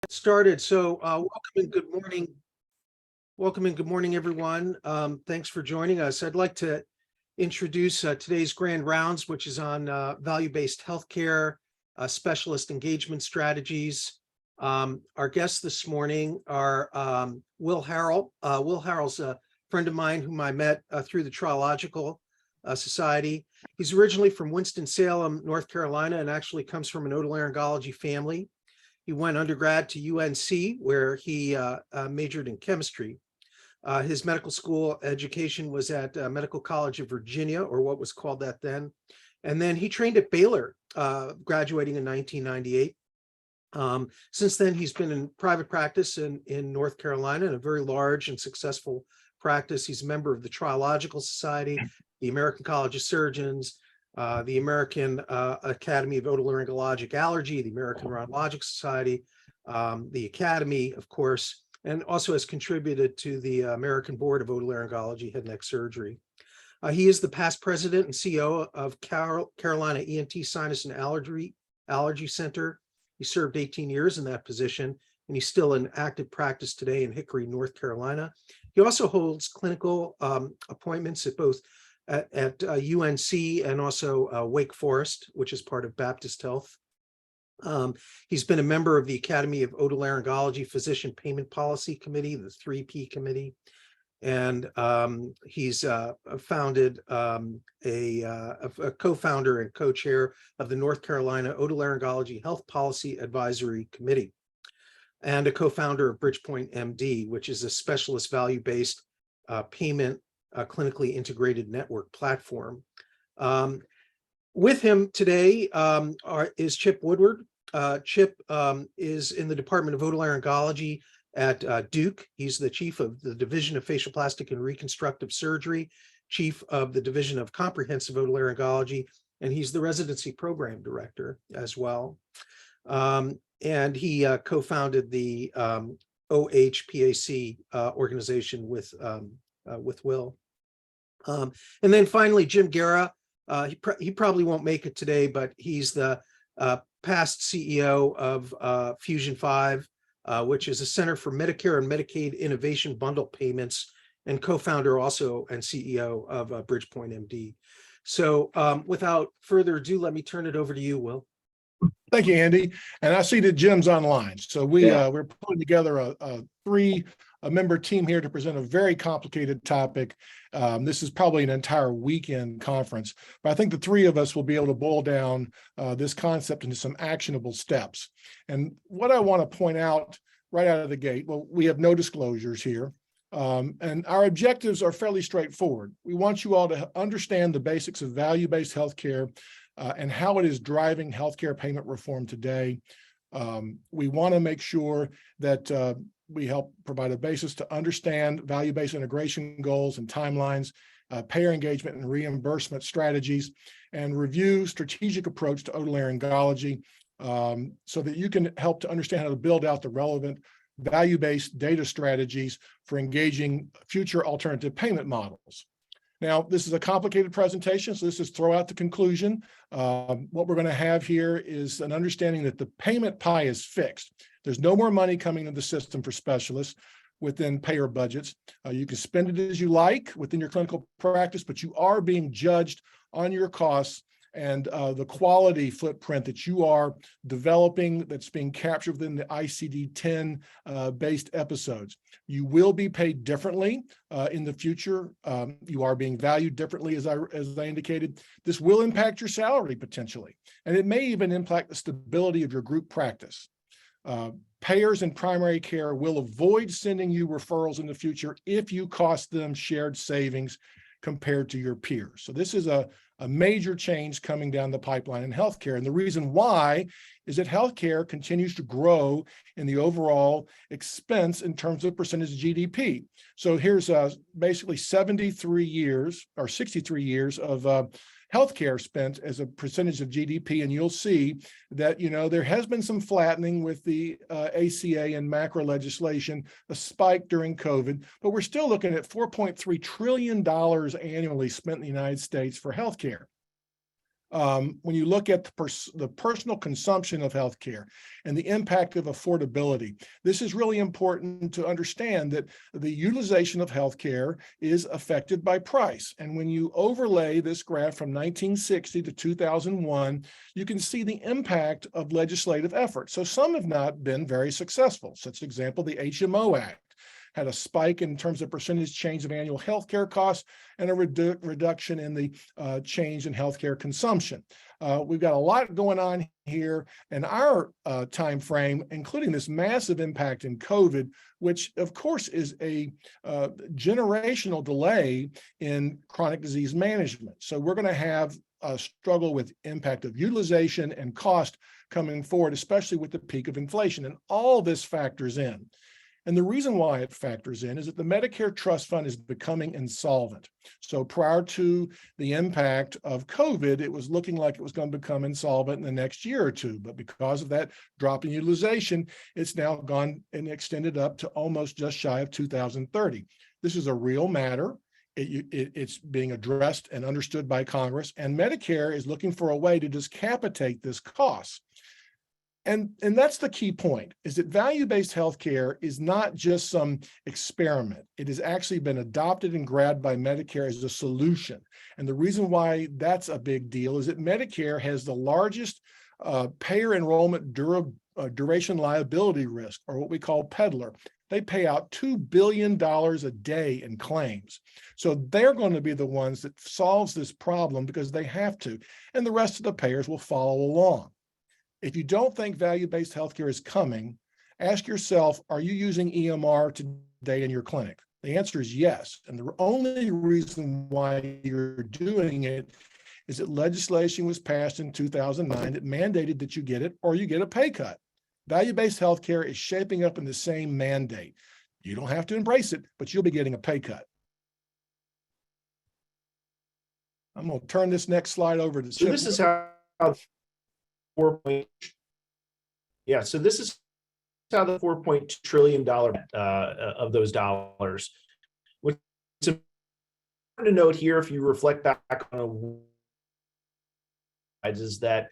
Started. Welcome and good morning. Welcome and good morning, everyone. Thanks for joining us. I'd like to introduce today's grand rounds, which is on value-based healthcare, specialist engagement strategies. Our guests this morning are Will Harrill. Will Harrill's a friend of mine whom I met through the Triological Society. He's originally from Winston-Salem, North Carolina, and actually comes from an otolaryngology family. He went undergrad to UNC, where he majored in chemistry. His medical school education was at Medical College of Virginia, or what was called that then. And then he trained at Baylor, graduating in 1998. Since then, he's been in private practice in North Carolina, in a very large and successful practice. He's a member of the Triological Society, the American College of Surgeons, the American Academy of Otolaryngologic Allergy, the American Rhinologic Society, the Academy, of course, and also has contributed to the American Board of Otolaryngology Head and Neck Surgery. He is the past president and CEO of Carolina ENT Sinus and Allergy Center. He served 18 years in that position, and he's still in active practice today in Hickory, North Carolina. He also holds clinical appointments at both at UNC and also Wake Forest, which is part of Baptist Health. He's been a member of the Academy of Otolaryngology Physician Payment Policy Committee, the 3P Committee, and he's founded a co-founder and co-chair of the North Carolina Otolaryngology Health Policy Advisory Committee, and a co-founder of Bridgepoint MD, which is a specialist value-based payment clinically integrated network platform. With him today is Chip Woodard. Chip is in the Department of Otolaryngology at Duke. He's the chief of the Division of Facial Plastic and Reconstructive Surgery, chief of the Division of Comprehensive Otolaryngology, and he's the residency program director as well. And he co-founded the OHPAC organization with Will. And then finally, Jim Gera. He probably won't make it today, but he's the past CEO of Fusion 5, which is a Center for Medicare and Medicaid Innovation Bundle Payments, and co-founder also and CEO of Bridgepoint MD. So without further ado, let me turn it over to you, Will. Thank you, Andy. And I see that Jim's online. So we're putting together a three-member team here to present a very complicated topic. This is probably an entire weekend conference, but I think the three of us will be able to boil down this concept into some actionable steps. And what I want to point out right out of the gate, well, we have no disclosures here. And our objectives are fairly straightforward. We want you all to understand the basics of value-based healthcare and how it is driving healthcare payment reform today. We want to make sure that we help provide a basis to understand value-based integration goals and timelines, payer engagement and reimbursement strategies, and review strategic approach to otolaryngology so that you can help to understand how to build out the relevant value-based data strategies for engaging future alternative payment models. Now, this is a complicated presentation, so this is throw out the conclusion. What we're going to have here is an understanding that the payment pie is fixed. There's no more money coming into the system for specialists within payer budgets. You can spend it as you like within your clinical practice, but you are being judged on your costs and the quality footprint that you are developing that's being captured within the ICD-10 based episodes. You will be paid differently in the future. You are being valued differently, as I indicated. This will impact your salary potentially, and it may even impact the stability of your group practice. Payers in primary care will avoid sending you referrals in the future if you cost them shared savings compared to your peers. So this is a major change coming down the pipeline in healthcare. And the reason why is that healthcare continues to grow in the overall expense in terms of percentage of GDP. So here's basically 73 years or 63 years of healthcare spent as a percentage of GDP, and you'll see that, you know, there has been some flattening with the ACA and macro legislation, a spike during COVID, but we're still looking at $4.3 trillion annually spent in the United States for healthcare. when you look at the personal consumption of healthcare and the impact of affordability, this is really important to understand that the utilization of healthcare is affected by price. And when you overlay this graph from 1960 to 2001, you can see the impact of legislative effort. So some have not been very successful. Such example, the HMO Act had a spike in terms of percentage change of annual healthcare costs and a reduction in the change in healthcare consumption. We've got a lot going on here in our time frame, including this massive impact in COVID, which of course is a generational delay in chronic disease management. So we're going to have a struggle with impact of utilization and cost coming forward, especially with the peak of inflation, and all this factors in. And the reason why it factors in is that the Medicare Trust Fund is becoming insolvent. So prior to the impact of COVID, it was looking like it was going to become insolvent in the next year or two. But because of that drop in utilization, it's now gone and extended up to almost just shy of 2030. This is a real matter. It's being addressed and understood by Congress, and Medicare is looking for a way to discapitate this cost. And that's the key point, is that value-based healthcare is not just some experiment. It has actually been adopted and grabbed by Medicare as a solution. And the reason why that's a big deal is that Medicare has the largest payer enrollment duration liability risk, or what we call peddler. They pay out $2 billion a day in claims. So they're going to be the ones that solves this problem because they have to, and the rest of the payers will follow along. If you don't think value-based healthcare is coming, ask yourself, are you using EMR today in your clinic? The answer is yes. And the only reason why you're doing it is that legislation was passed in 2009 that mandated that you get it or you get a pay cut. Value-based healthcare is shaping up in the same mandate. You don't have to embrace it, but you'll be getting a pay cut. I'm going to turn this next slide over to Chip. So this is how so this is how the $4.2 trillion of those dollars. What's important to note here, if you reflect back on is that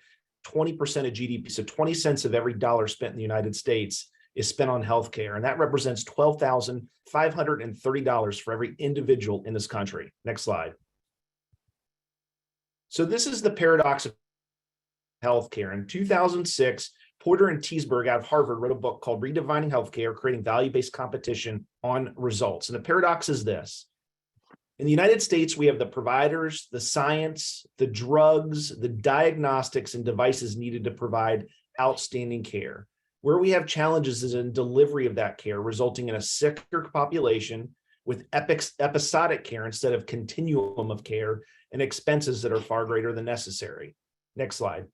20% of GDP, so 20 cents of every dollar spent in the United States is spent on healthcare, and that represents $12,530 for every individual in this country. Next slide. So this is the paradox of healthcare. In 2006, Porter and Teesberg out of Harvard wrote a book called Redefining Healthcare, Creating Value-Based Competition on Results. And the paradox is this. In the United States, we have the providers, the science, the drugs, the diagnostics, and devices needed to provide outstanding care. Where we have challenges is in delivery of that care, resulting in a sicker population with episodic care instead of continuum of care and expenses that are far greater than necessary. Next slide.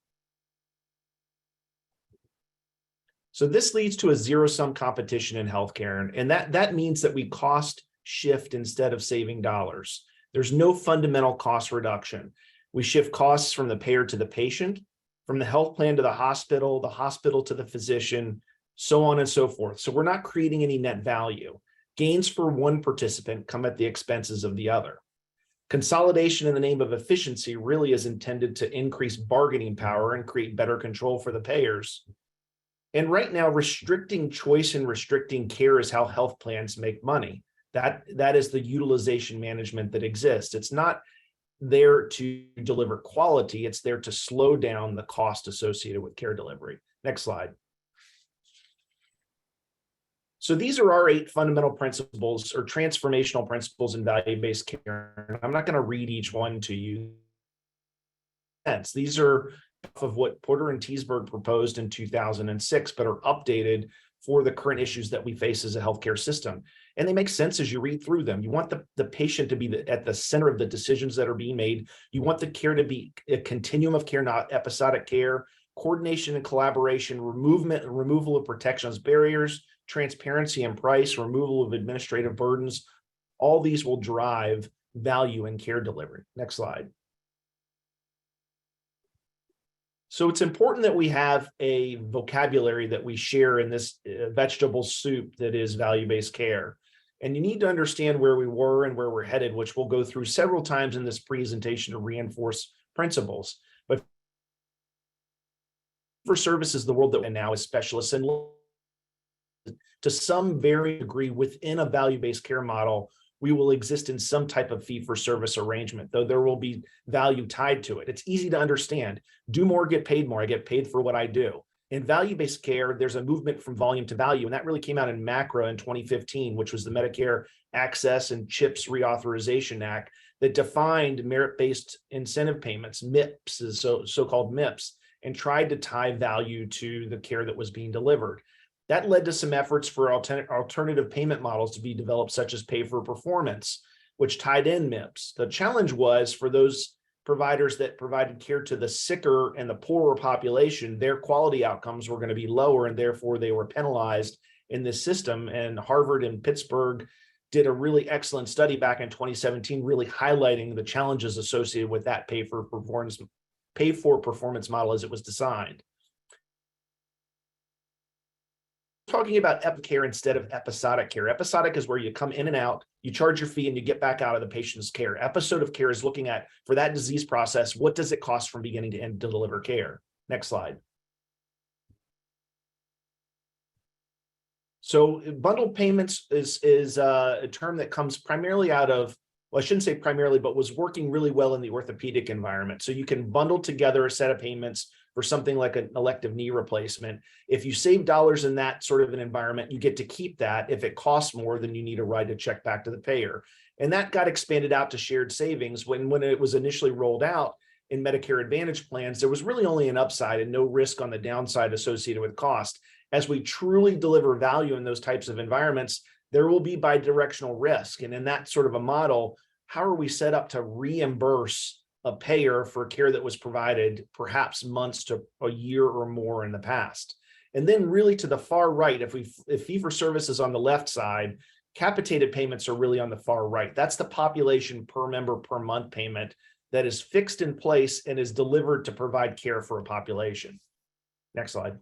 So this leads to a zero-sum competition in healthcare, and that means that we cost shift instead of saving dollars. There's no fundamental cost reduction. We shift costs from the payer to the patient, from the health plan to the hospital to the physician, so on and so forth. So we're not creating any net value. Gains for one participant come at the expenses of the other. Consolidation in the name of efficiency really is intended to increase bargaining power and create better control for the payers. And right now, restricting choice and restricting care is how health plans make money. That is the utilization management that exists. It's not there to deliver quality. It's there to slow down the cost associated with care delivery. Next slide. So these are our 8 fundamental principles or transformational principles in value-based care. I'm not going to read each one to you. These are of what Porter and Teesberg proposed in 2006, but are updated for the current issues that we face as a healthcare system. And they make sense as you read through them. You want the patient to be at the center of the decisions that are being made. You want the care to be a continuum of care, not episodic care, coordination and collaboration, removal of protections barriers, transparency and price, removal of administrative burdens. All these will drive value in care delivery. Next slide. So it's important that we have a vocabulary that we share in this vegetable soup that is value-based care. And you need to understand where we were and where we're headed, which we'll go through several times in this presentation to reinforce principles. But For services, the world that we're in now is specialists, and to some varying degree within a value-based care model, we will exist in some type of fee-for-service arrangement, though there will be value tied to it. It's easy to understand. Do more, get paid more. I get paid for what I do. In value-based care, there's a movement from volume to value, and that really came out in MACRA in 2015, which was the Medicare Access and CHIPS Reauthorization Act that defined merit-based incentive payments, MIPS, so-called MIPS, and tried to tie value to the care that was being delivered. That led to some efforts for alternative payment models to be developed, such as pay for performance, which tied in MIPS. The challenge was for those providers that provided care to the sicker and the poorer population, their quality outcomes were going to be lower, and therefore they were penalized in this system. And Harvard and Pittsburgh did a really excellent study back in 2017, really highlighting the challenges associated with that pay for performance model as it was designed. Talking about epicare instead of episodic care. Episodic is where you come in and out, you charge your fee, and you get back out of the patient's care. Episode of care is looking at, for that disease process, what does it cost from beginning to end to deliver care? Next slide. So bundled payments is a term that comes primarily out of, well, I shouldn't say primarily, but was working really well in the orthopedic environment. So you can bundle together a set of payments for something like an elective knee replacement. If you save dollars in that sort of an environment, you get to keep that. If it costs more, then you need to write a check back to the payer. And that got expanded out to shared savings. When it was initially rolled out in Medicare Advantage plans, there was really only an upside and no risk on the downside associated with cost. As we truly deliver value in those types of environments, there will be bidirectional risk. And in that sort of a model, how are we set up to reimburse a payer for care that was provided perhaps months to a year or more in the past? And then really to the far right, if fee-for-service is on the left side, capitated payments are really on the far right. That's the population per member per month payment that is fixed in place and is delivered to provide care for a population. Next slide.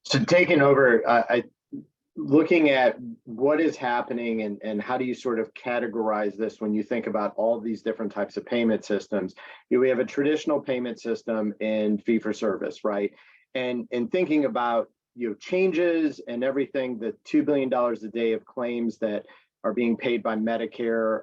So taking over, looking at what is happening and how do you sort of categorize this when you think about all these different types of payment systems? We have a traditional payment system in fee-for-service, right? And thinking about changes and everything, the $2 billion a day of claims that are being paid by Medicare,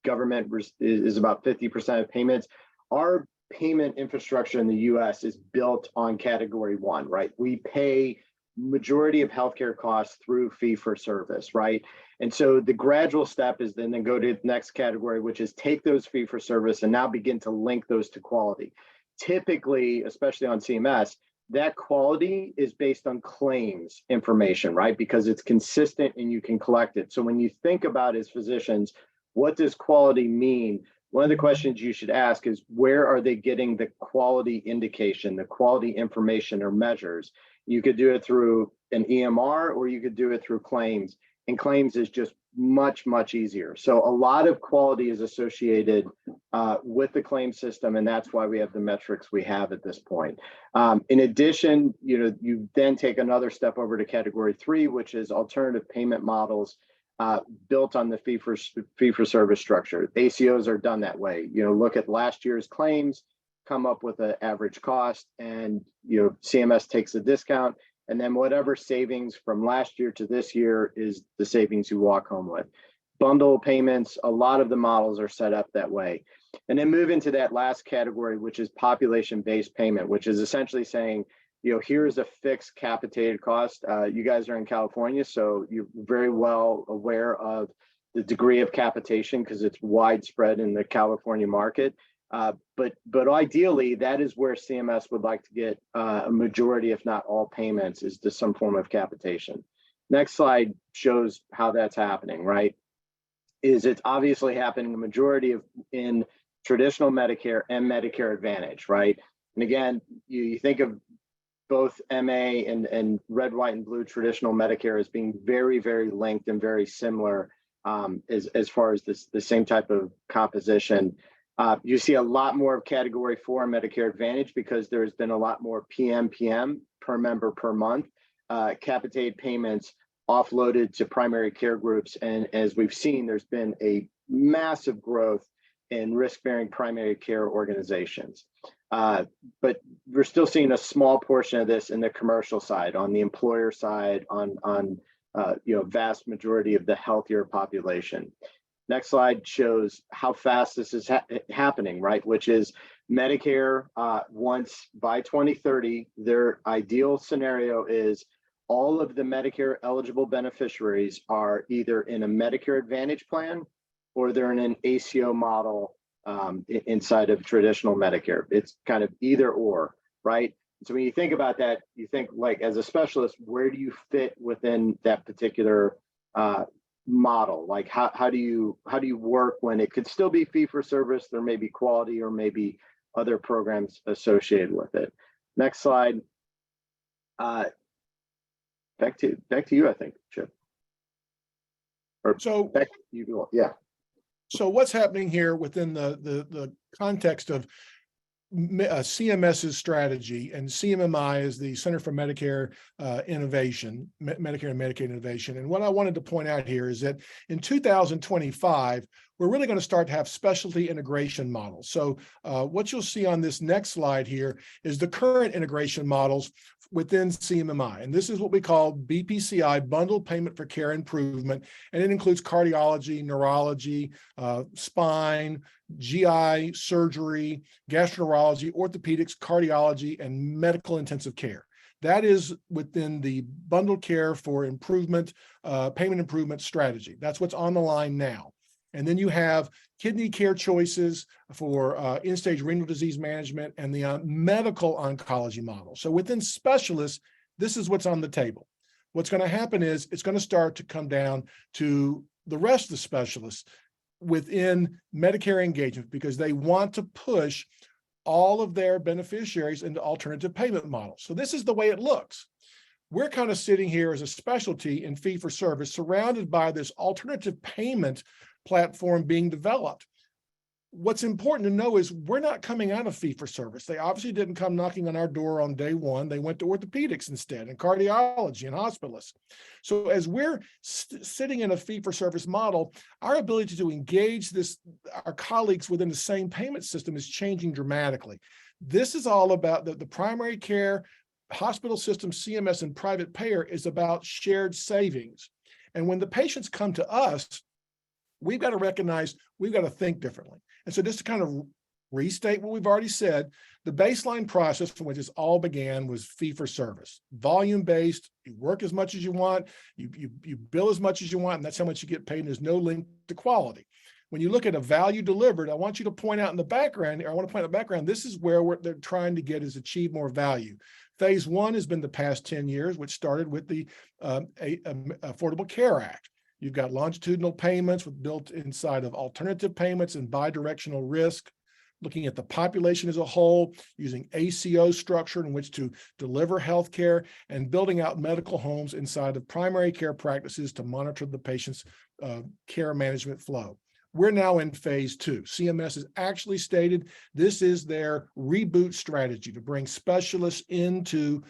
government is about 50% of payments. Our payment infrastructure in the US is built on category 1, right? We pay majority of healthcare costs through fee-for-service, right? And so the gradual step is then go to the next category, which is take those fee-for-service and now begin to link those to quality. Typically, especially on CMS, that quality is based on claims information, right? Because it's consistent and you can collect it. So when you think about as physicians, what does quality mean? One of the questions you should ask is, where are they getting the quality indication, the quality information or measures? You could do it through an EMR or you could do it through claims. And claims is just much, much easier. So a lot of quality is associated with the claim system, and that's why we have the metrics we have at this point. In addition, you then take another step over to category 3, which is alternative payment models built on the fee-for-service structure. ACOs are done that way. Look at last year's claims, come up with an average cost, and CMS takes a discount, and then whatever savings from last year to this year is the savings you walk home with. Bundle payments, a lot of the models are set up that way. And then move into that last category, which is population-based payment, which is essentially saying, here's a fixed capitated cost. You guys are in California, so you're very well aware of the degree of capitation because it's widespread in the California market. But ideally, that is where CMS would like to get a majority, if not all payments, is to some form of capitation. Next slide shows how that's happening, right? It's obviously happening the majority in traditional Medicare and Medicare Advantage, right? And again, you think of both MA and red, white, and blue traditional Medicare as being very, very linked and very similar as far as the same type of composition. You see a lot more of category 4 Medicare Advantage because there's been a lot more PMPM per member per month, capitated payments offloaded to primary care groups. And as we've seen, there's been a massive growth in risk-bearing primary care organizations. But we're still seeing a small portion of this in the commercial side, on the employer side, on vast majority of the healthier population. Next slide shows how fast this is happening, right? Which is Medicare wants by 2030, their ideal scenario is all of the Medicare eligible beneficiaries are either in a Medicare Advantage plan or they're in an ACO model inside of traditional Medicare. It's kind of either or, right? So when you think about that, you think like as a specialist, where do you fit within that particular model? Like how do you work when it could still be fee for service? There may be quality or maybe other programs associated with it. Next slide. Back to you, I think, Chip. Or So back to you, yeah. So what's happening here within the context of CMS's strategy, and CMMI is the Center for Medicare Innovation, Medicare and Medicaid Innovation. And what I wanted to point out here is that in 2025, we're really going to start to have specialty integration models. So what you'll see on this next slide here is the current integration models within CMMI. And this is what we call BPCI, Bundled Payment for Care Improvement. And it includes cardiology, neurology, spine, GI, surgery, gastroenterology, orthopedics, cardiology, and medical intensive care. That is within the bundled care for improvement, payment improvement strategy. That's what's on the line now. And then you have kidney care choices for end-stage renal disease management and the medical oncology model. So within specialists, this is what's on the table. What's going to happen is it's going to start to come down to the rest of the specialists within Medicare engagement, because they want to push all of their beneficiaries into alternative payment models. So this is the way it looks. We're kind of sitting here as a specialty in fee for service, surrounded by this alternative payment platform being developed. What's important to know is we're not coming out of fee for service. They obviously didn't come knocking on our door on day one. They went to orthopedics instead, and cardiology and hospitalists. So as we're sitting in a fee for service model, our ability to engage our colleagues within the same payment system is changing dramatically. This is all about the primary care, hospital system, CMS, and private payer is about shared savings. And when the patients come to us, we've got to recognize we've got to think differently. And so just to kind of restate what we've already said, the baseline process from which this all began was fee for service, volume-based. You work as much as you want, you bill as much as you want, and that's how much you get paid, and there's no link to quality. When you look at a value delivered, I want you to point out in the background, or I want to point out in the background, this is where they're trying to get is achieve more value. Phase one has been the past 10 years, which started with the Affordable Care Act. You've got longitudinal payments built inside of alternative payments and bidirectional risk, looking at the population as a whole, using ACO structure in which to deliver healthcare, and building out medical homes inside of primary care practices to monitor the patient's care management flow. We're now in phase two. CMS has actually stated this is their reboot strategy to bring specialists into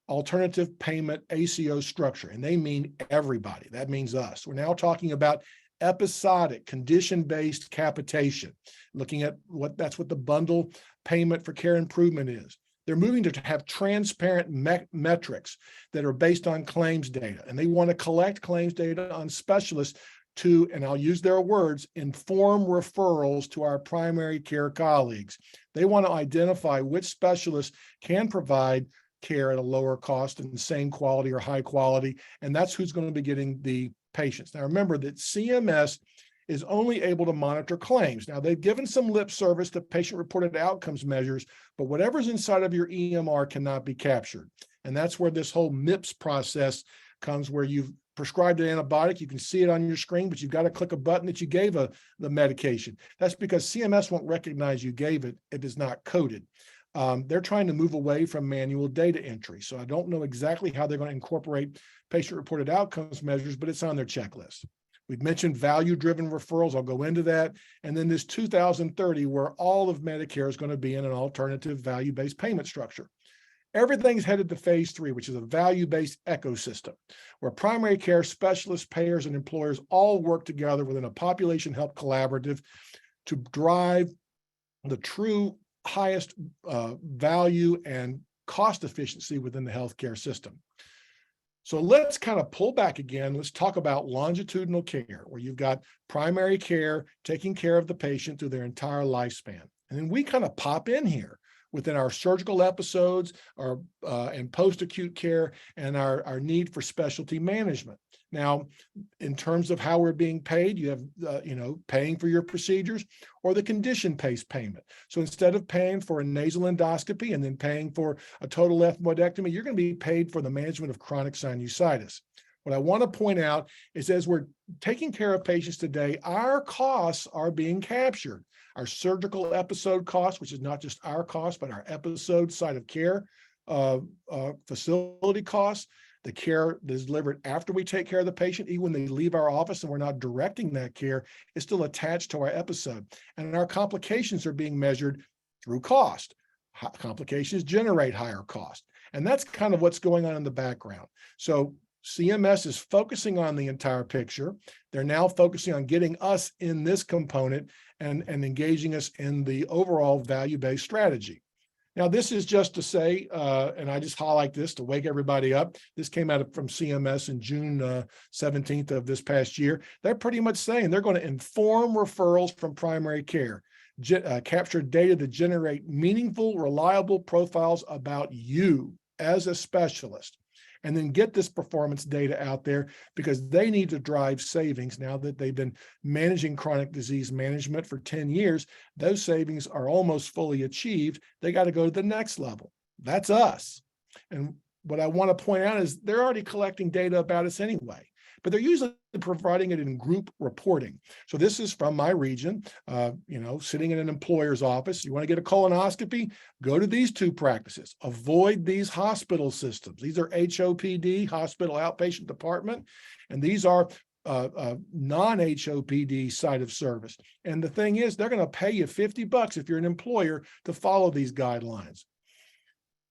alternative payment ACO structure, and they mean everybody. That means us. We're now talking about episodic condition-based capitation, looking at that's what the bundle payment for care improvement is. They're moving to have transparent metrics that are based on claims data, and they want to collect claims data on specialists to, and I'll use their words, inform referrals to our primary care colleagues. They want to identify which specialists can provide care at a lower cost and the same quality or high quality, and that's who's going to be getting the patients. Now remember that CMS is only able to monitor claims. Now they've given some lip service to patient-reported outcomes measures, but whatever's inside of your EMR cannot be captured. And that's where this whole MIPS process comes, where you've prescribed an antibiotic, you can see it on your screen, but you've got to click a button that you gave the medication. That's because CMS won't recognize you gave it if it's not coded. They're trying to move away from manual data entry. So I don't know exactly how they're going to incorporate patient-reported outcomes measures, but it's on their checklist. We've mentioned value-driven referrals. I'll go into that. And then this 2030, where all of Medicare is going to be in an alternative value-based payment structure. Everything's headed to phase three, which is a value-based ecosystem, where primary care specialists, payers, and employers all work together within a population health collaborative to drive the true highest value and cost efficiency within the healthcare system. So let's kind of pull back again. Let's talk about longitudinal care, where you've got primary care taking care of the patient through their entire lifespan. And then we kind of pop in here within our surgical episodes, our and post-acute care, and our need for specialty management. Now, in terms of how we're being paid, you have, paying for your procedures or the condition-based payment. So instead of paying for a nasal endoscopy and then paying for a total ethmoidectomy, you're going to be paid for the management of chronic sinusitis. What I want to point out is, as we're taking care of patients today, our costs are being captured. Our surgical episode costs, which is not just our cost, but our episode side of care facility costs, the care that is delivered after we take care of the patient, even when they leave our office and we're not directing that care, is still attached to our episode. And our complications are being measured through cost. Complications generate higher cost. And that's kind of what's going on in the background. So CMS is focusing on the entire picture. They're now focusing on getting us in this component and engaging us in the overall value-based strategy. Now, this is just to say, and I just highlight this to wake everybody up. This came out from CMS in June 17th of this past year. They're pretty much saying they're going to inform referrals from primary care, capture data that generate meaningful, reliable profiles about you as a specialist, and then get this performance data out there, because they need to drive savings. Now that they've been managing chronic disease management for 10 years, those savings are almost fully achieved. They got to go to the next level. That's us. And what I want to point out is they're already collecting data about us anyway, but they're usually providing it in group reporting. So this is from my region, sitting in an employer's office. You want to get a colonoscopy? Go to these two practices. Avoid these hospital systems. These are HOPD, hospital outpatient department, and these are non-HOPD site of service. And the thing is, they're going to pay you $50 if you're an employer to follow these guidelines.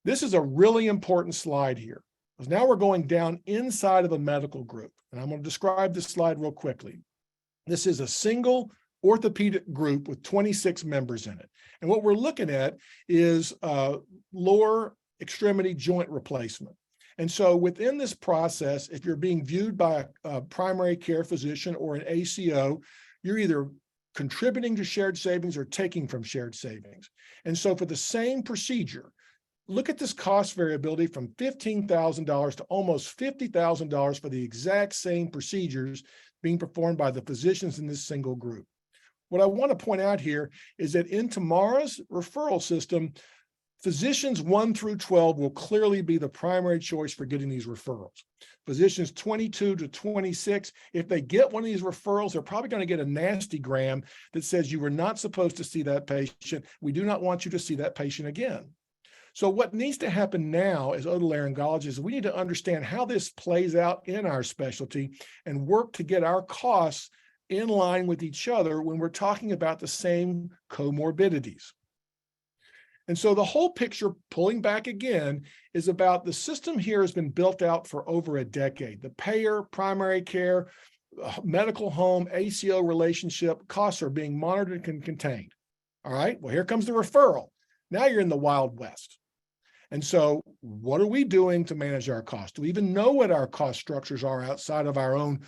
This is a really important slide here, because now we're going down inside of a medical group. And I'm going to describe this slide real quickly. This is a single orthopedic group with 26 members in it. And what we're looking at is lower extremity joint replacement. And so within this process, if you're being viewed by a primary care physician or an ACO, you're either contributing to shared savings or taking from shared savings. And so for the same procedure, look at this cost variability from $15,000 to almost $50,000 for the exact same procedures being performed by the physicians in this single group. What I want to point out here is that in tomorrow's referral system, physicians 1 through 12 will clearly be the primary choice for getting these referrals. Physicians 22 to 26, if they get one of these referrals, they're probably going to get a nasty gram that says you were not supposed to see that patient. We do not want you to see that patient again. So what needs to happen now as otolaryngologists, we need to understand how this plays out in our specialty and work to get our costs in line with each other when we're talking about the same comorbidities. And so the whole picture, pulling back again, is about the system here has been built out for over a decade. The payer, primary care, medical home, ACO relationship, costs are being monitored and contained. All right, well, here comes the referral. Now you're in the Wild West. And so what are we doing to manage our costs? Do we even know what our cost structures are outside of our own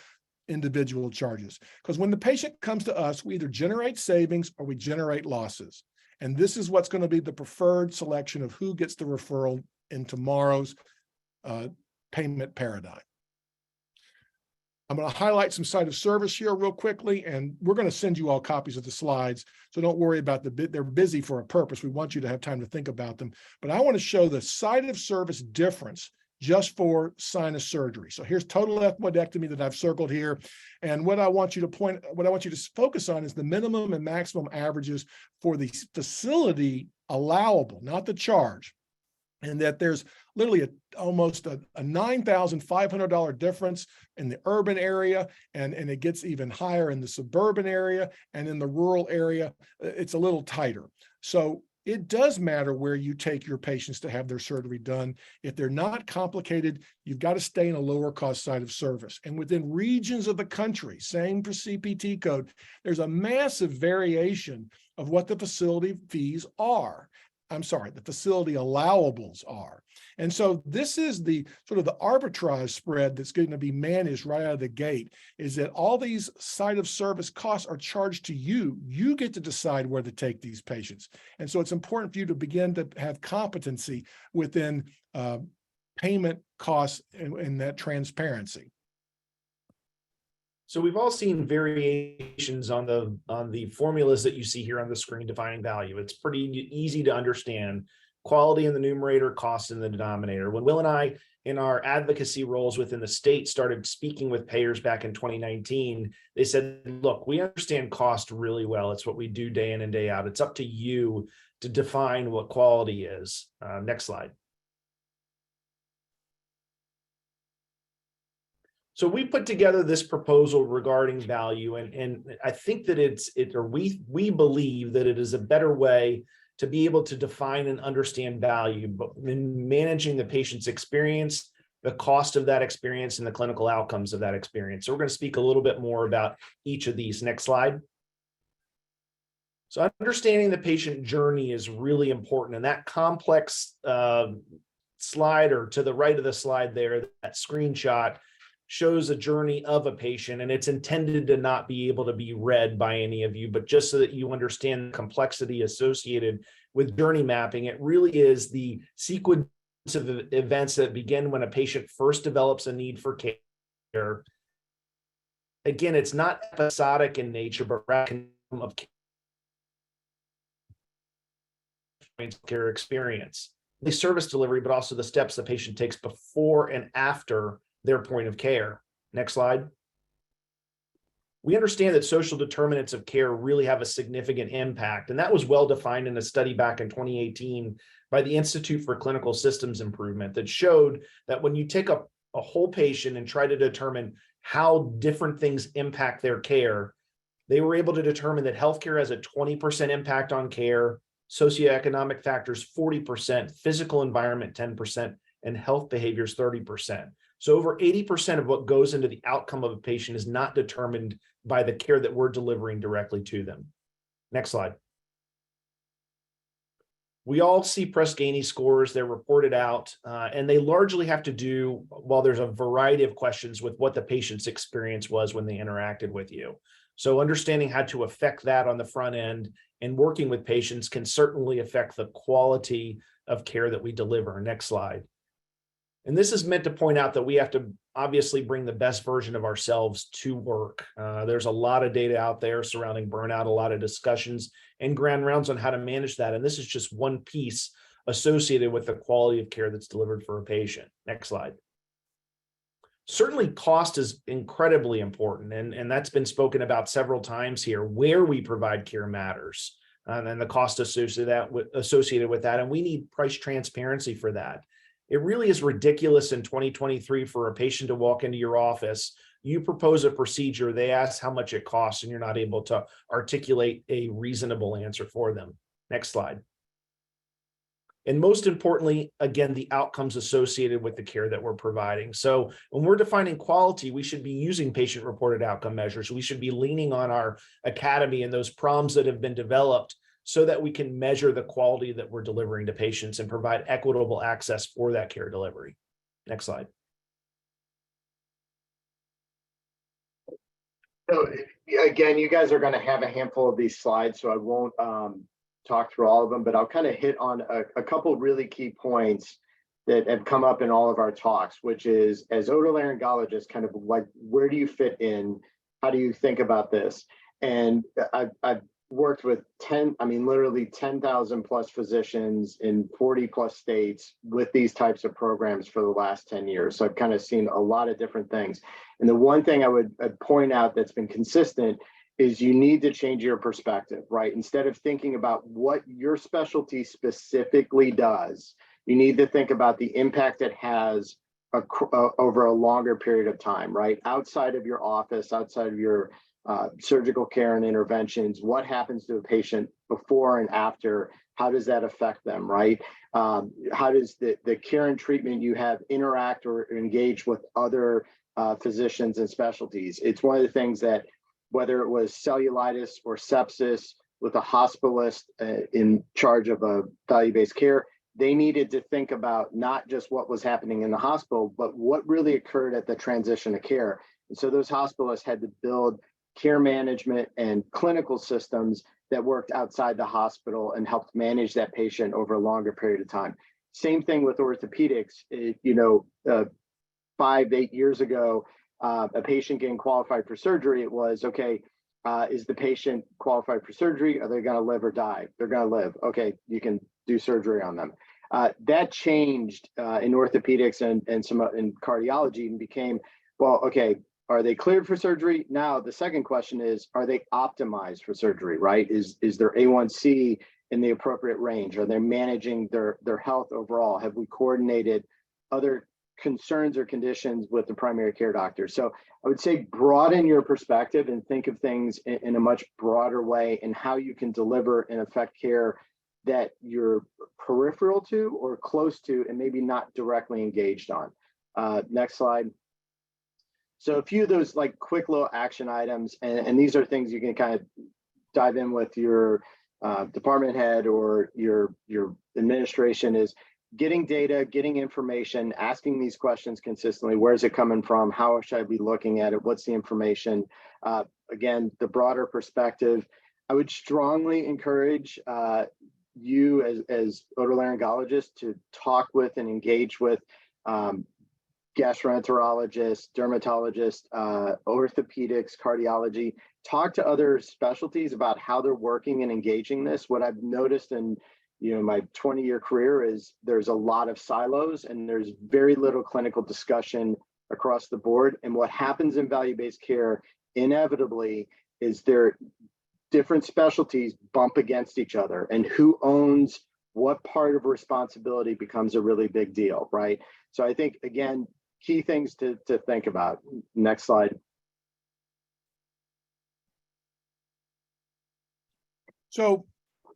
individual charges? Because when the patient comes to us, we either generate savings or we generate losses. And this is what's going to be the preferred selection of who gets the referral in tomorrow's payment paradigm. I'm going to highlight some site of service here real quickly, and we're going to send you all copies of the slides. So don't worry about they're busy for a purpose. We want you to have time to think about them. But I want to show the site of service difference just for sinus surgery. So here's total ethmoidectomy that I've circled here. And what I want you to focus on is the minimum and maximum averages for the facility allowable, not the charge. And that there's literally almost a $9,500 difference in the urban area, and it gets even higher in the suburban area, and in the rural area, it's a little tighter. So it does matter where you take your patients to have their surgery done. If they're not complicated, you've got to stay in a lower cost site of service. And within regions of the country, same for CPT code, there's a massive variation of what the facility fees are. I'm sorry, the facility allowables are. And so this is the sort of the arbitrage spread that's going to be managed right out of the gate, is that all these site of service costs are charged to you. You get to decide where to take these patients. And so it's important for you to begin to have competency within payment costs and that transparency. So we've all seen variations on the formulas that you see here on the screen defining value. It's pretty easy to understand. Quality in the numerator, cost in the denominator. When Will and I, in our advocacy roles within the state, started speaking with payers back in 2019, they said, look, we understand cost really well. It's what we do day in and day out. It's up to you to define what quality is. Next slide. So we put together this proposal regarding value, and I think that we believe that it is a better way to be able to define and understand value, but in managing the patient's experience, the cost of that experience, and the clinical outcomes of that experience. So we're going to speak a little bit more about each of these. Next slide. So understanding the patient journey is really important, and that complex slide, or to the right of the slide there, that screenshot shows a journey of a patient, and it's intended to not be able to be read by any of you, but just so that you understand the complexity associated with journey mapping. It really is the sequence of events that begin when a patient first develops a need for care. Again, it's not episodic in nature, but rather of care experience. The service delivery, but also the steps the patient takes before and after their point of care. Next slide. We understand that social determinants of care really have a significant impact, and that was well defined in a study back in 2018 by the Institute for Clinical Systems Improvement that showed that when you take a whole patient and try to determine how different things impact their care, they were able to determine that healthcare has a 20% impact on care, socioeconomic factors 40%, physical environment 10%, and health behaviors 30%. So over 80% of what goes into the outcome of a patient is not determined by the care that we're delivering directly to them. Next slide. We all see Press-Ganey scores, they're reported out, and they largely have to do, while there's a variety of questions, with what the patient's experience was when they interacted with you. So understanding how to affect that on the front end and working with patients can certainly affect the quality of care that we deliver. Next slide. And this is meant to point out that we have to obviously bring the best version of ourselves to work. There's a lot of data out there surrounding burnout, a lot of discussions and grand rounds on how to manage that. And this is just one piece associated with the quality of care that's delivered for a patient. Next slide. Certainly cost is incredibly important, and that's been spoken about several times here. Where we provide care matters, and the cost associated with that, and we need price transparency for that. It really is ridiculous in 2023 for a patient to walk into your office, you propose a procedure, they ask how much it costs, and you're not able to articulate a reasonable answer for them. Next slide. And most importantly, again, the outcomes associated with the care that we're providing. So when we're defining quality, we should be using patient-reported outcome measures. We should be leaning on our academy and those prompts that have been developed so that we can measure the quality that we're delivering to patients and provide equitable access for that care delivery. Next slide. So again, you guys are going to have a handful of these slides, so I won't talk through all of them, but I'll kind of hit on a couple of really key points that have come up in all of our talks, which is, as otolaryngologists, kind of like, where do you fit in? How do you think about this? And I've worked with literally 10,000 plus physicians in 40 plus states with these types of programs for the last 10 years. So I've kind of seen a lot of different things. And the one thing I'd point out that's been consistent is you need to change your perspective, right? Instead of thinking about what your specialty specifically does, you need to think about the impact it has over a longer period of time, right? Outside of your office, outside of your surgical care and interventions, what happens to a patient before and after? How does that affect them, right? How does the care and treatment you have interact or engage with other physicians and specialties? It's one of the things that, whether it was cellulitis or sepsis with a hospitalist in charge of a value-based care, they needed to think about not just what was happening in the hospital, but what really occurred at the transition of care. And so those hospitalists had to build care management and clinical systems that worked outside the hospital and helped manage that patient over a longer period of time. Same thing with orthopedics. 5-8 years ago, a patient getting qualified for surgery, it was, okay, is the patient qualified for surgery? Are they going to live or die? They're going to live. Okay, you can do surgery on them. That changed in orthopedics and some in cardiology and became, well, okay, are they cleared for surgery? Now, the second question is, are they optimized for surgery, right? Is their A1C in the appropriate range? Are they managing their health overall? Have we coordinated other concerns or conditions with the primary care doctor? So I would say broaden your perspective and think of things in a much broader way and how you can deliver and affect care that you're peripheral to or close to and maybe not directly engaged on. Next slide. So a few of those like quick little action items, and these are things you can kind of dive in with your department head or your administration, is getting data, getting information, asking these questions consistently. Where's it coming from? How should I be looking at it? What's the information? Again, the broader perspective. I would strongly encourage you as otolaryngologists to talk with and engage with gastroenterologists, dermatologists, orthopedics, cardiology. Talk to other specialties about how they're working and engaging this. What I've noticed in my 20-year career is there's a lot of silos and there's very little clinical discussion across the board. And what happens in value-based care inevitably is different specialties bump against each other, and who owns what part of responsibility becomes a really big deal, right? So I think, again, key things to think about. Next slide. So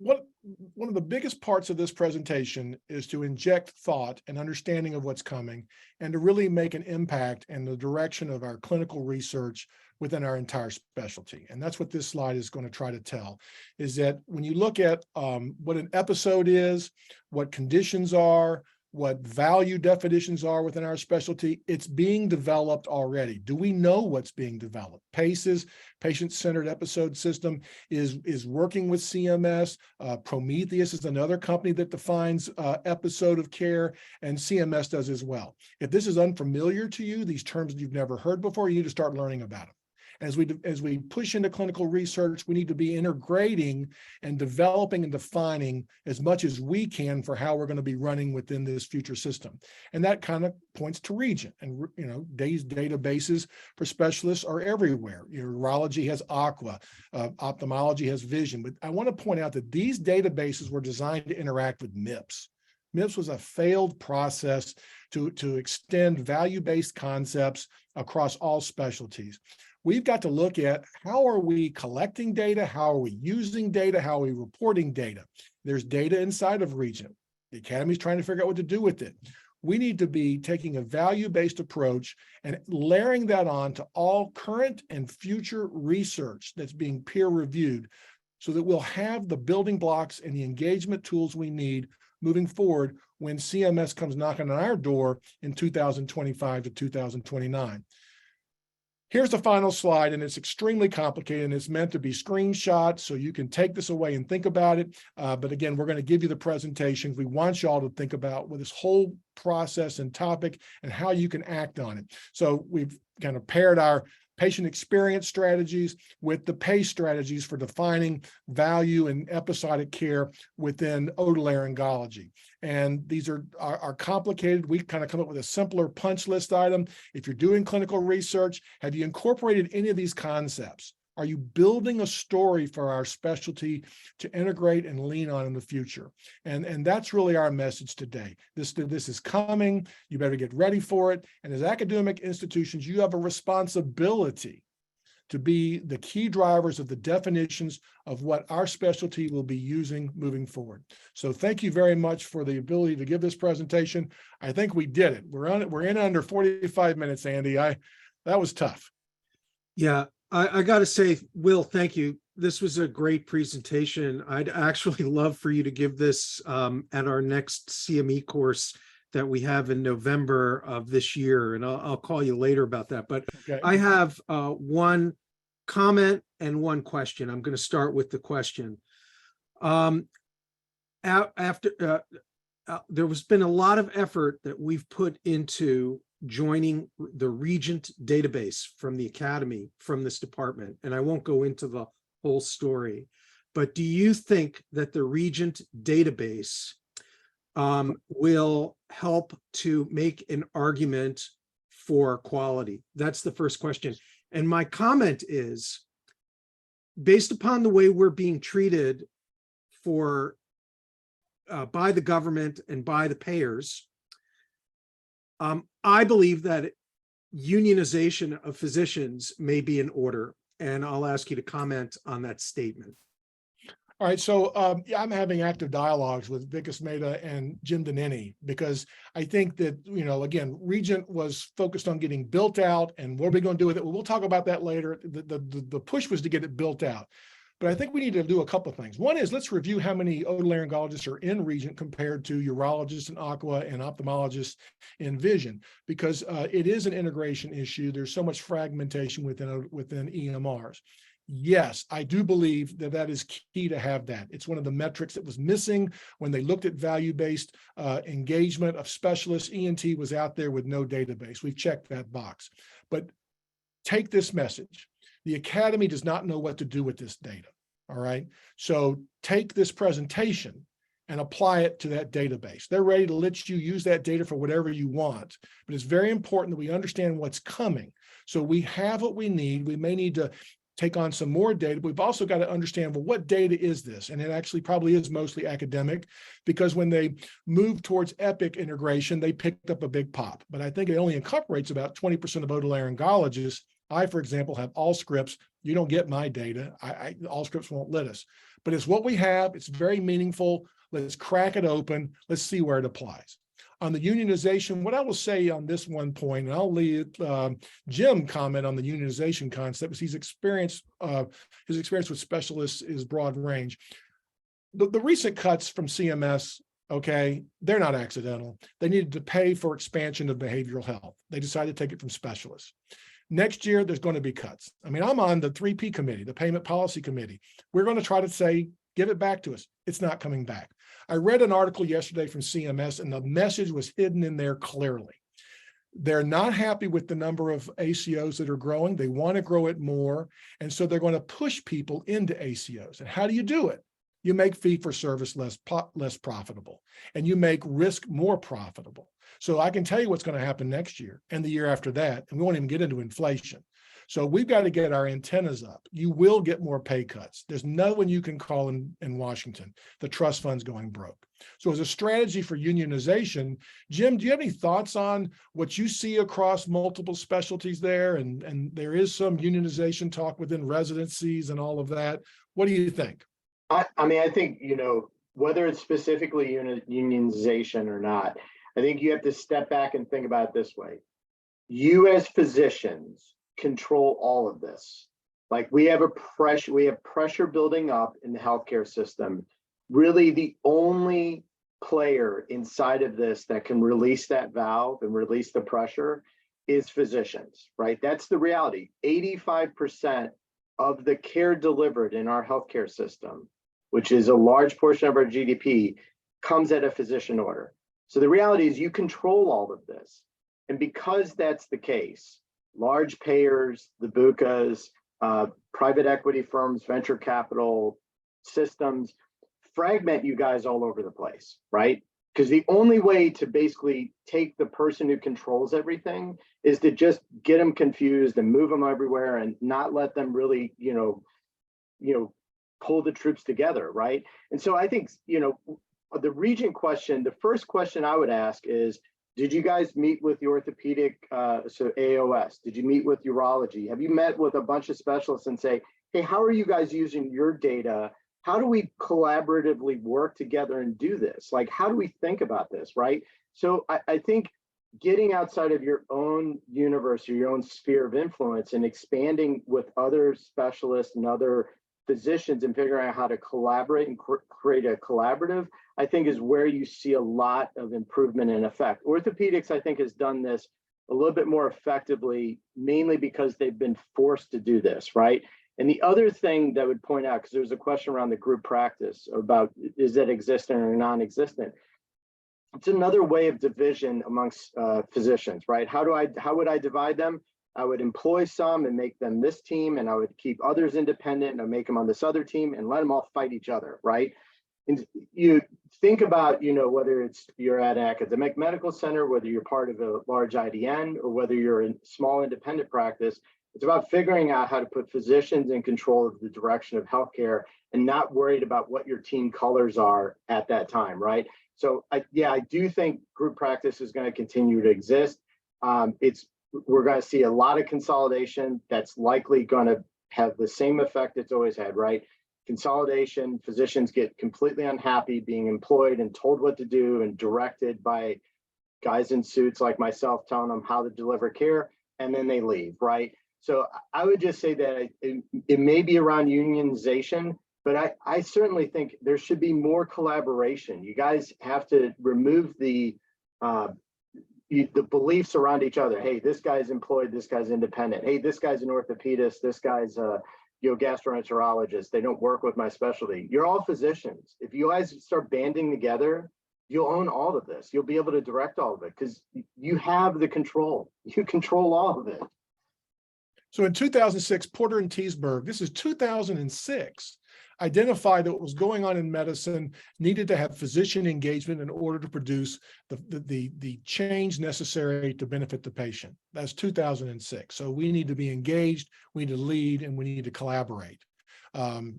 one of the biggest parts of this presentation is to inject thought and understanding of what's coming and to really make an impact in the direction of our clinical research within our entire specialty. And that's what this slide is going to try to tell, is that when you look at what an episode is, what conditions are, what value definitions are within our specialty, it's being developed already. Do we know what's being developed? PACES, Patient-Centered Episode System, is working with CMS. Prometheus is another company that defines episode of care, and CMS does as well. If this is unfamiliar to you, these terms that you've never heard before, you need to start learning about them. As we push into clinical research, we need to be integrating and developing and defining as much as we can for how we're going to be running within this future system. And that kind of points to region. And these databases for specialists are everywhere. Urology has Aqua, ophthalmology has Vision. But I want to point out that these databases were designed to interact with MIPS. MIPS was a failed process to extend value-based concepts across all specialties. We've got to look at how are we collecting data, how are we using data, how are we reporting data. There's data inside of region. The Academy is trying to figure out what to do with it. We need to be taking a value-based approach and layering that on to all current and future research that's being peer-reviewed so that we'll have the building blocks and the engagement tools we need moving forward when CMS comes knocking on our door in 2025 to 2029. Here's the final slide, and it's extremely complicated, and it's meant to be screenshot so you can take this away and think about it. But again, we're going to give you the presentation. We want you all to think about this whole process and topic and how you can act on it. So we've kind of paired our patient experience strategies with the PACE strategies for defining value and episodic care within otolaryngology. And these are complicated. We kind of come up with a simpler punch list item. If you're doing clinical research, have you incorporated any of these concepts? Are you building a story for our specialty to integrate and lean on in the future? And that's really our message today. This is coming. You better get ready for it. And as academic institutions, you have a responsibility to be the key drivers of the definitions of what our specialty will be using moving forward. So thank you very much for the ability to give this presentation. I think we did it. We're in under 45 minutes, Andy. That was tough. Yeah. I got to say, Will, thank you. This was a great presentation. I'd actually love for you to give this at our next CME course that we have in November of this year. And I'll call you later about that. But Okay. I have one comment and one question. I'm going to start with the question. After there has been a lot of effort that we've put into joining the Regent database from the Academy, from this department, and I won't go into the whole story, but do you think that the Regent database will help to make an argument for quality? That's the first question. And my comment is, based upon the way we're being treated for by the government and by the payers, I believe that unionization of physicians may be in order, and I'll ask you to comment on that statement. All right, so I'm having active dialogues with Vikas Mehta and Jim Danini, because I think that, again, Regent was focused on getting built out, and what are we going to do with it? Well, we'll talk about that later. The push was to get it built out. But I think we need to do a couple of things. One is, let's review how many otolaryngologists are in Regent compared to urologists in Aqua and ophthalmologists in Vision, because it is an integration issue. There's so much fragmentation within EMRs. Yes, I do believe that that is key to have that. It's one of the metrics that was missing when they looked at value-based engagement of specialists. ENT was out there with no database. We've checked that box. But take this message. The Academy does not know what to do with this data, all right? So take this presentation and apply it to that database. They're ready to let you use that data for whatever you want, but it's very important that we understand what's coming. So we have what we need. We may need to take on some more data. We've also got to understand, well, what data is this? And it actually probably is mostly academic, because when they moved towards Epic integration, they picked up a big pop. But I think it only incorporates about 20% of otolaryngologists. I, for example, have Allscripts. You don't get my data. Allscripts won't let us. But it's what we have. It's very meaningful. Let's crack it open. Let's see where it applies. On the unionization, what I will say on this one point, and I'll leave Jim comment on the unionization concept, because his experience with specialists is broad range. The recent cuts from CMS, okay, they're not accidental. They needed to pay for expansion of behavioral health. They decided to take it from specialists. Next year, there's going to be cuts. I mean, I'm on the 3P committee, the payment policy committee. We're going to try to say, give it back to us. It's not coming back. I read an article yesterday from CMS, and the message was hidden in there clearly. They're not happy with the number of ACOs that are growing. They want to grow it more. And so they're going to push people into ACOs. And how do you do it? You make fee for service less profitable, and you make risk more profitable. So I can tell you what's going to happen next year and the year after that, and we won't even get into inflation. So we've got to get our antennas up. You will get more pay cuts. There's no one you can call in Washington. The trust fund's going broke. So as a strategy for unionization, Jim, do you have any thoughts on what you see across multiple specialties there? And there is some unionization talk within residencies and all of that. What do you think? I mean, I think, whether it's specifically unionization or not, I think you have to step back and think about it this way. You as physicians control all of this. Like, we have pressure building up in the healthcare system. Really, the only player inside of this that can release that valve and release the pressure is physicians, right? That's the reality. 85% of the care delivered in our healthcare system, which is a large portion of our GDP, comes at a physician order. So the reality is you control all of this. And because that's the case, large payers, the BUCAs, private equity firms, venture capital systems, fragment you guys all over the place, right? Because the only way to basically take the person who controls everything is to just get them confused and move them everywhere and not let them really, pull the troops together, right? And so I think, the Regent question, the first question I would ask is, did you guys meet with the orthopedic, so AOS? Did you meet with urology? Have you met with a bunch of specialists and say, hey, how are you guys using your data? How do we collaboratively work together and do this? Like, how do we think about this, right? So I think getting outside of your own universe or your own sphere of influence and expanding with other specialists and other physicians and figuring out how to collaborate and create a collaborative, I think is where you see a lot of improvement and effect. Orthopedics, I think, has done this a little bit more effectively, mainly because they've been forced to do this, right? And the other thing that I would point out, because there was a question around the group practice about, is that existent or non-existent? It's another way of division amongst physicians, right? How would I divide them? I would employ some and make them this team, and I would keep others independent and I'd make them on this other team and let them all fight each other, right? And you think about, whether you're at an academic medical center, whether you're part of a large IDN, or whether you're in small independent practice, it's about figuring out how to put physicians in control of the direction of healthcare and not worried about what your team colors are at that time, right? So I do think group practice is going to continue to exist. We're going to see a lot of consolidation that's likely going to have the same effect it's always had, right? Consolidation, physicians get completely unhappy being employed and told what to do and directed by guys in suits like myself telling them how to deliver care, and then they leave, right? So I would just say that it may be around unionization, but I certainly think there should be more collaboration. You guys have to remove the beliefs around each other. Hey, this guy's employed, this guy's independent. Hey, this guy's an orthopedist, this guy's gastroenterologist. They don't work with my specialty. You're all physicians. If you guys start banding together, you'll own all of this. You'll be able to direct all of it because you have the control. You control all of it. So in 2006, Porter and Teesberg, this is 2006, identified that what was going on in medicine needed to have physician engagement in order to produce the change necessary to benefit the patient. That's 2006. So we need to be engaged, we need to lead, and we need to collaborate.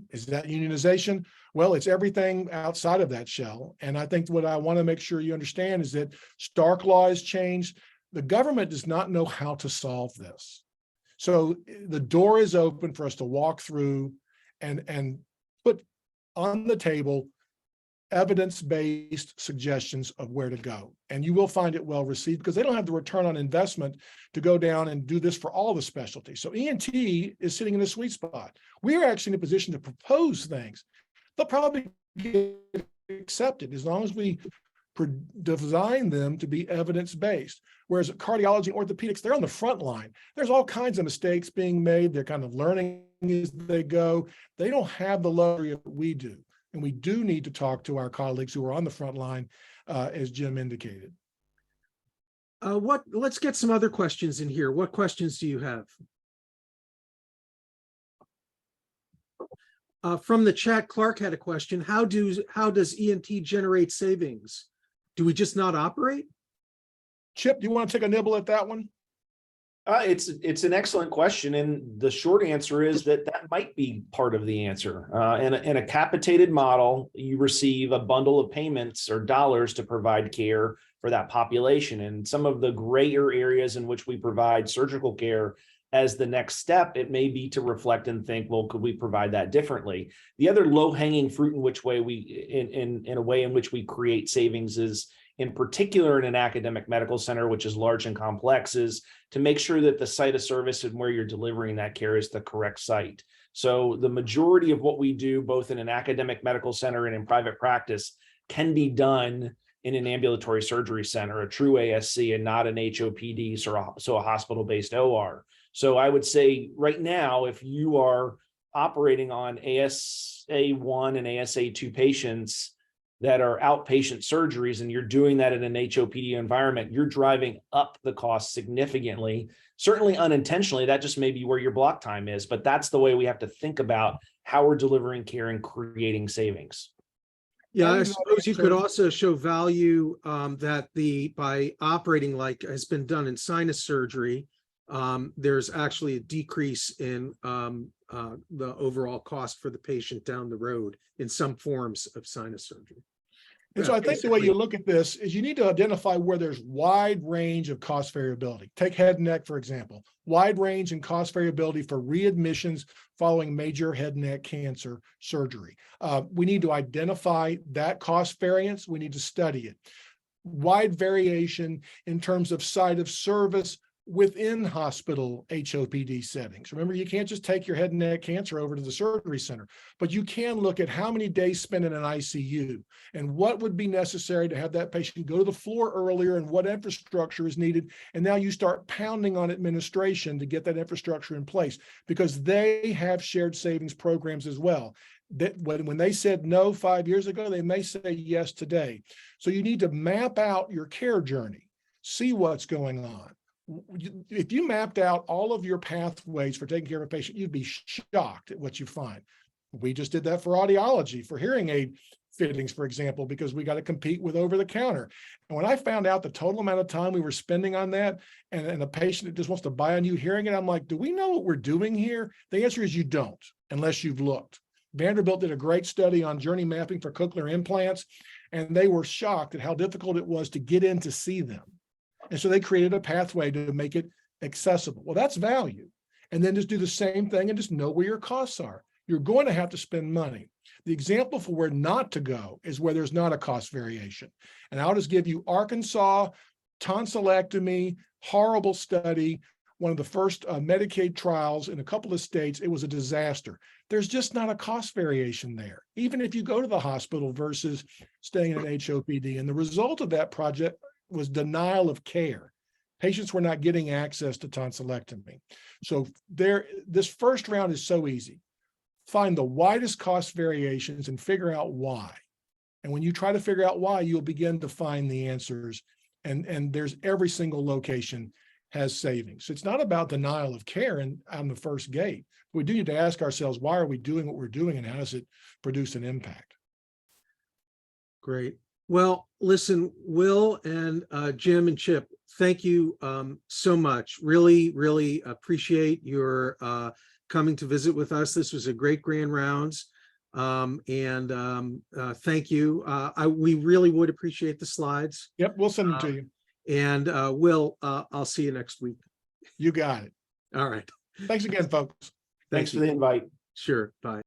Is that unionization? Well, it's everything outside of that shell. And I think what I want to make sure you understand is that Stark Law has changed. The government does not know how to solve this. So the door is open for us to walk through and put on the table evidence-based suggestions of where to go. And you will find it well received because they don't have the return on investment to go down and do this for all the specialties. So ENT is sitting in a sweet spot. We are actually in a position to propose things. They'll probably get accepted as long as we design them to be evidence-based. Whereas cardiology and orthopedics, they're on the front line. There's all kinds of mistakes being made. They're kind of learning as they go. They don't have the luxury of what we do. And we do need to talk to our colleagues who are on the front line, as Jim indicated. Let's get some other questions in here. What questions do you have? From the chat, Clark had a question. How does ENT generate savings? Do we just not operate? Chip, do you want to take a nibble at that one? It's an excellent question, and the short answer is that might be part of the answer. In a capitated model, you receive a bundle of payments or dollars to provide care for that population. And some of the grayer areas in which we provide surgical care as the next step, it may be to reflect and think, well, could we provide that differently? The other low-hanging fruit in which way in a way in which we create savings is, in particular in an academic medical center, which is large and complex, is to make sure that the site of service and where you're delivering that care is the correct site. So the majority of what we do, both in an academic medical center and in private practice, can be done in an ambulatory surgery center, a true ASC, and not an HOPD, so a hospital-based OR. So I would say right now, if you are operating on ASA1 and ASA2 patients that are outpatient surgeries, and you're doing that in an HOPD environment, you're driving up the cost significantly. Certainly unintentionally, that just may be where your block time is, but that's the way we have to think about how we're delivering care and creating savings. Yeah, I suppose you could also show value that by operating like has been done in sinus surgery, there's actually a decrease in the overall cost for the patient down the road in some forms of sinus surgery. And so I think the way you look at this is you need to identify where there's wide range of cost variability. Take head and neck, for example, wide range in cost variability for readmissions following major head and neck cancer surgery. We need to identify that cost variance. We need to study it. wide variation in terms of site of service within hospital HOPD settings. Remember, you can't just take your head and neck cancer over to the surgery center, but you can look at how many days spent in an ICU and what would be necessary to have that patient go to the floor earlier and what infrastructure is needed. And now you start pounding on administration to get that infrastructure in place because they have shared savings programs as well. That when they said no 5 years ago, they may say yes today. So you need to map out your care journey, see what's going on. If you mapped out all of your pathways for taking care of a patient, you'd be shocked at what you find. We just did that for audiology, for hearing aid fittings, for example, because we got to compete with over the counter. And when I found out the total amount of time we were spending on that and a patient that just wants to buy a new hearing aid, I'm like, do we know what we're doing here? The answer is you don't, unless you've looked. Vanderbilt did a great study on journey mapping for cochlear implants, and they were shocked at how difficult it was to get in to see them. And so they created a pathway to make it accessible. Well, that's value. And then just do the same thing and just know where your costs are. You're going to have to spend money. The example for where not to go is where there's not a cost variation. And I'll just give you Arkansas, tonsillectomy, horrible study, one of the first Medicaid trials in a couple of states. It was a disaster. There's just not a cost variation there, even if you go to the hospital versus staying in an HOPD. And the result of that project was denial of care. Patients were not getting access to tonsillectomy. So this first round is so easy. Find the widest cost variations and figure out why. And when you try to figure out why, you'll begin to find the answers. And there's every single location has savings. It's not about denial of care on the first gate. We do need to ask ourselves, why are we doing what we're doing and how does it produce an impact? Great. Well, listen, Will and Jim and Chip, thank you so much. Really, really appreciate your coming to visit with us. This was a great Grand Rounds. Thank you. We really would appreciate the slides. Yep, we'll send them to you. And Will, I'll see you next week. You got it. All right. Thanks again, folks. Thanks for the invite. Sure. Bye.